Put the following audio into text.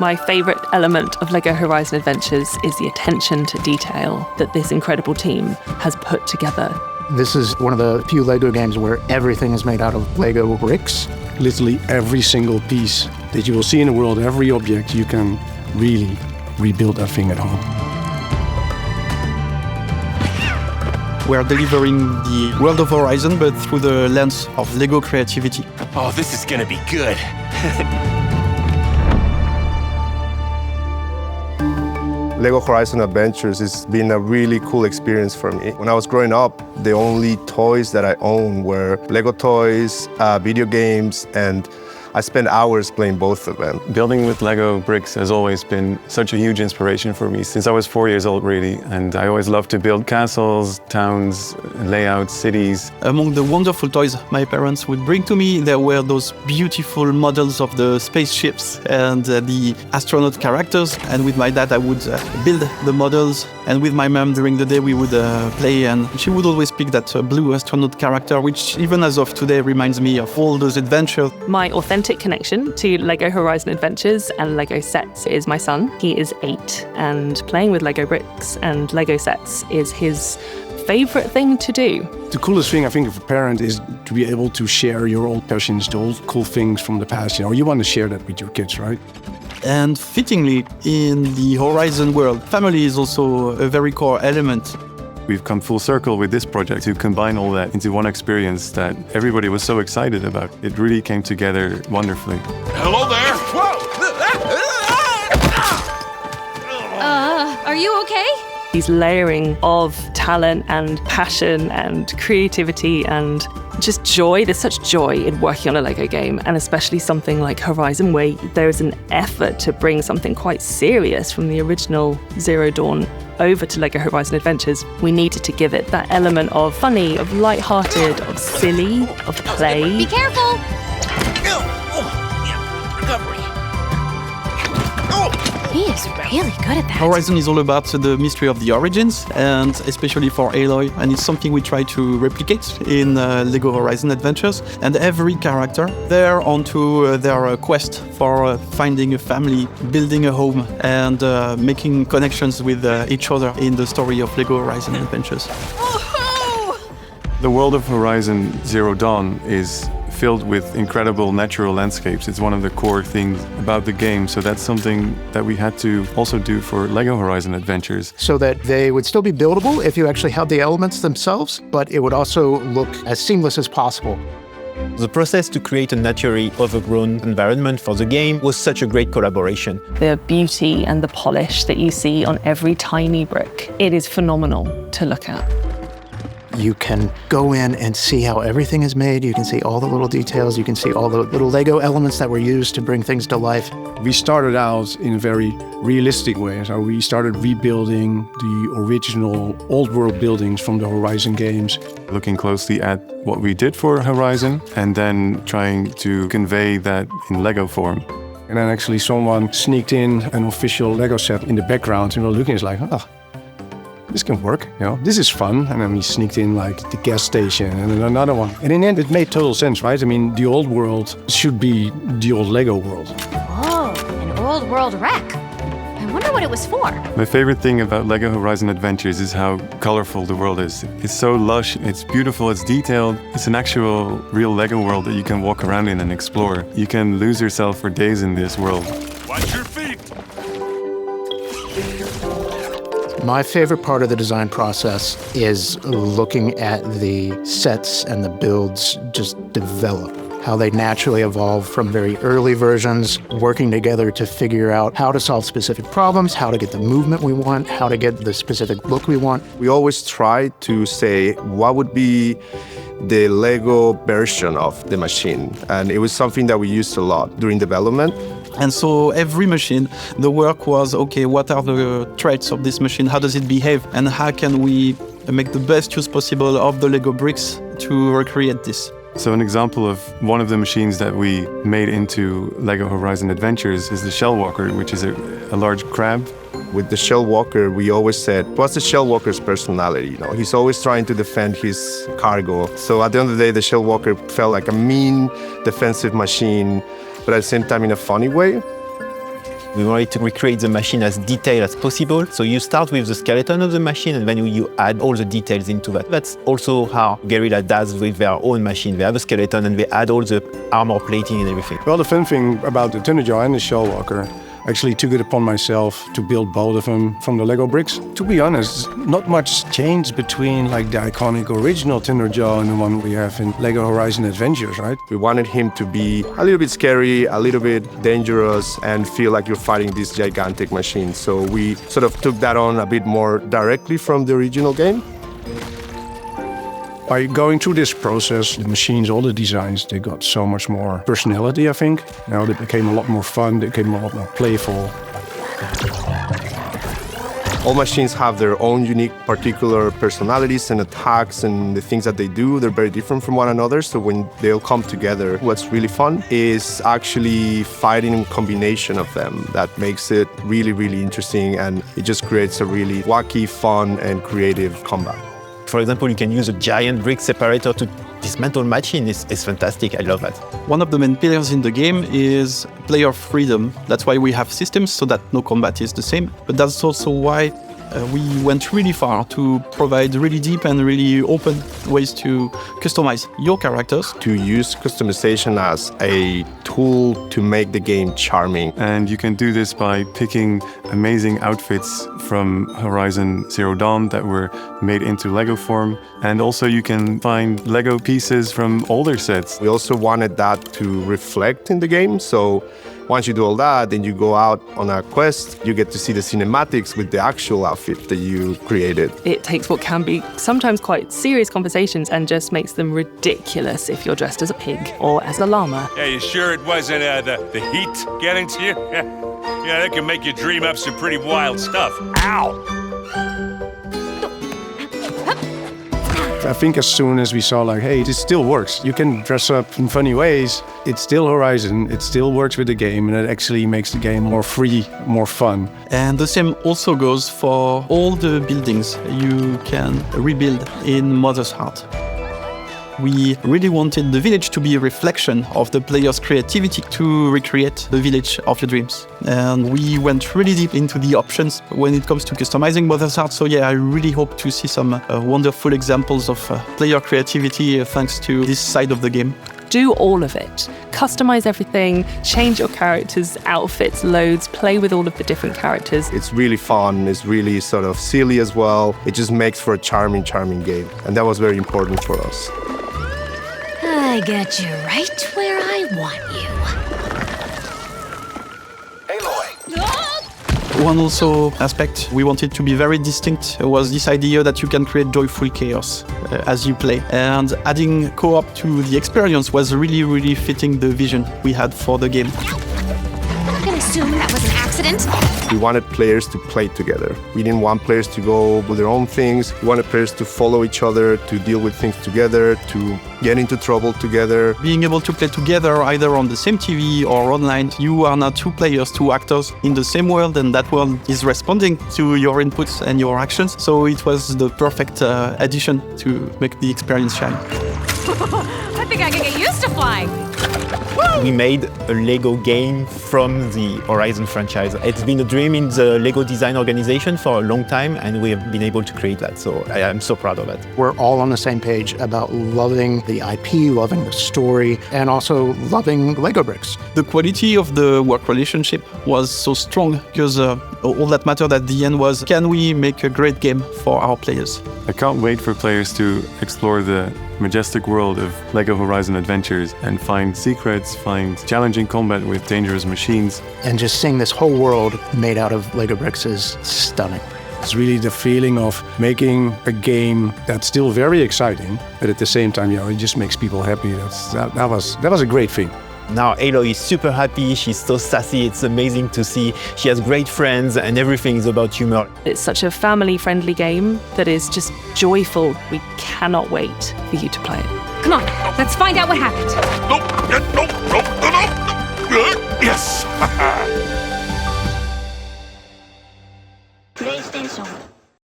My favourite element of LEGO Horizon Adventures is the attention to detail that this incredible team has put together. This is one of the few LEGO games where everything is made out of LEGO bricks. Literally every single piece that you will see in the world, every object, you can really rebuild that thing at home. We're delivering the world of Horizon, but through the lens of LEGO creativity. Oh, this is gonna be good. LEGO Horizon Adventures has been a really cool experience for me. When I was growing up, the only toys that I owned were LEGO toys, video games, and I spent hours playing both of them. Building with Lego bricks has always been such a huge inspiration for me since I was 4 years old, really. And I always loved to build castles, towns, layouts, cities. Among the wonderful toys my parents would bring to me, there were those beautiful models of the spaceships and the astronaut characters. And with my dad, I would build the models. And with my mom, during the day, we would play. And she would always pick that blue astronaut character, which even as of today reminds me of all those adventures. My authentic connection to LEGO Horizon Adventures and LEGO sets is my son. He is 8, and playing with LEGO bricks and LEGO sets is his favourite thing to do. The coolest thing, I think, of a parent is to be able to share your old passions, the old cool things from the past. You want to share that with your kids, right? And fittingly, in the Horizon world, family is also a very core element. We've come full circle with this project to combine all that into one experience that everybody was so excited about. It really came together wonderfully. Hello there! Whoa! Are you okay? He's layering of talent and passion and creativity and just joy. There's such joy in working on a LEGO game, and especially something like Horizon, where there's an effort to bring something quite serious from the original Zero Dawn over to LEGO Horizon Adventures. We needed to give it that element of funny, of light-hearted, of silly, of play. Be careful! Recovery. He is really good at that. Horizon is all about the mystery of the origins, and especially for Aloy, and it's something we try to replicate in LEGO Horizon Adventures. And every character, they're onto their quest for finding a family, building a home, and making connections with each other in the story of LEGO Horizon Adventures. The world of Horizon Zero Dawn is filled with incredible natural landscapes. It's one of the core things about the game, so that's something that we had to also do for LEGO Horizon Adventures. So that they would still be buildable if you actually had the elements themselves, but it would also look as seamless as possible. The process to create a naturally overgrown environment for the game was such a great collaboration. The beauty and the polish that you see on every tiny brick, it is phenomenal to look at. You can go in and see how everything is made. You can see all the little details. You can see all the little LEGO elements that were used to bring things to life. We started out in a very realistic way. So we started rebuilding the original old world buildings from the Horizon games. Looking closely at what we did for Horizon and then trying to convey that in LEGO form. And then actually someone sneaked in an official LEGO set in the background, and we were looking, it's like, oh, this can work, this is fun. And then we sneaked in like the gas station and then another one. And in the end, it made total sense, right? I mean, the old world should be the old LEGO world. Whoa, an old world wreck. I wonder what it was for. My favorite thing about LEGO Horizon Adventures is how colorful the world is. It's so lush, it's beautiful, it's detailed. It's an actual real LEGO world that you can walk around in and explore. You can lose yourself for days in this world. Watch your feet! My favorite part of the design process is looking at the sets and the builds just develop, how they naturally evolve from very early versions, working together to figure out how to solve specific problems, how to get the movement we want, how to get the specific look we want. We always try to say what would be the LEGO version of the machine, and it was something that we used a lot during development. And so every machine, the work was, okay, what are the traits of this machine? How does it behave? And how can we make the best use possible of the LEGO bricks to recreate this? So an example of one of the machines that we made into LEGO Horizon Adventures is the Shell Walker, which is a large crab. With the Shell Walker, we always said, what's the Shell Walker's personality? You know, he's always trying to defend his cargo. So at the end of the day, the Shell Walker felt like a mean defensive machine, but at the same time in a funny way. We wanted to recreate the machine as detailed as possible. So you start with the skeleton of the machine and then you add all the details into that. That's also how Guerrilla does with their own machine. They have a skeleton and they add all the armor plating and everything. Well, the fun thing about the Thunderjaw and the Shell Walker, I actually took it upon myself to build both of them from the Lego bricks. To be honest, not much changed between like the iconic original Thunderjaw and the one we have in LEGO Horizon Adventures, right? We wanted him to be a little bit scary, a little bit dangerous, and feel like you're fighting this gigantic machine. So we sort of took that on a bit more directly from the original game. By going through this process, the machines, all the designs, they got so much more personality, I think. Now they became a lot more fun, they became a lot more playful. All machines have their own unique particular personalities and attacks and the things that they do. They're very different from one another. So when they'll come together, what's really fun is actually fighting in combination of them. That makes it really, really interesting, and it just creates a really wacky, fun, and creative combat. For example, you can use a giant brick separator to dismantle machine. It's fantastic. I love that. One of the main pillars in the game is player freedom. That's why we have systems so that no combat is the same. But that's also why we went really far to provide really deep and really open ways to customize your characters. To use customization as a tool to make the game charming. And you can do this by picking amazing outfits from Horizon Zero Dawn that were made into Lego form. And also you can find Lego pieces from older sets. We also wanted that to reflect in the game. So once you do all that, then you go out on a quest, you get to see the cinematics with the actual outfit that you created. It takes what can be sometimes quite serious conversations and just makes them ridiculous if you're dressed as a pig or as a llama. Yeah, you sure it wasn't the heat getting to you? Yeah, that can make you dream up some pretty wild stuff. Ow! I think as soon as we saw like, hey, this still works. You can dress up in funny ways. It's still Horizon. It still works with the game, and it actually makes the game more free, more fun. And the same also goes for all the buildings you can rebuild in Mother's Heart. We really wanted the village to be a reflection of the player's creativity to recreate the village of your dreams. And we went really deep into the options when it comes to customizing Mother's Heart. So yeah, I really hope to see some wonderful examples of player creativity thanks to this side of the game. Do all of it. Customize everything, change your characters' outfits, loads, play with all of the different characters. It's really fun, it's really sort of silly as well. It just makes for a charming, charming game. And that was very important for us. I got you right where I want you. Aloy! One also aspect we wanted to be very distinct was this idea that you can create joyful chaos as you play. And adding co-op to the experience was really, really fitting the vision we had for the game. I'm gonna assume that was an accident. We wanted players to play together. We didn't want players to go with their own things. We wanted players to follow each other, to deal with things together, to get into trouble together. Being able to play together either on the same TV or online, you are now two players, two actors in the same world, and that world is responding to your inputs and your actions. So it was the perfect addition to make the experience shine. I think I can get used to flying. We made a Lego game from the Horizon franchise. It's been a dream in the Lego design organization for a long time, and we have been able to create that. So I am so proud of that. We're all on the same page about loving the IP, loving the story, and also loving Lego bricks. The quality of the work relationship was so strong because all that mattered at the end was, can we make a great game for our players? I can't wait for players to explore the majestic world of LEGO Horizon Adventures and find secrets, find challenging combat with dangerous machines. And just seeing this whole world made out of Lego bricks is stunning. It's really the feeling of making a game that's still very exciting, but at the same time, it just makes people happy. That was a great thing. Now Aloy is super happy, she's so sassy, it's amazing to see. She has great friends and everything is about humor. It's such a family-friendly game that is just joyful. We cannot wait for you to play it. Come on, let's find out what happened. No, no, no, no, no, no. Yes.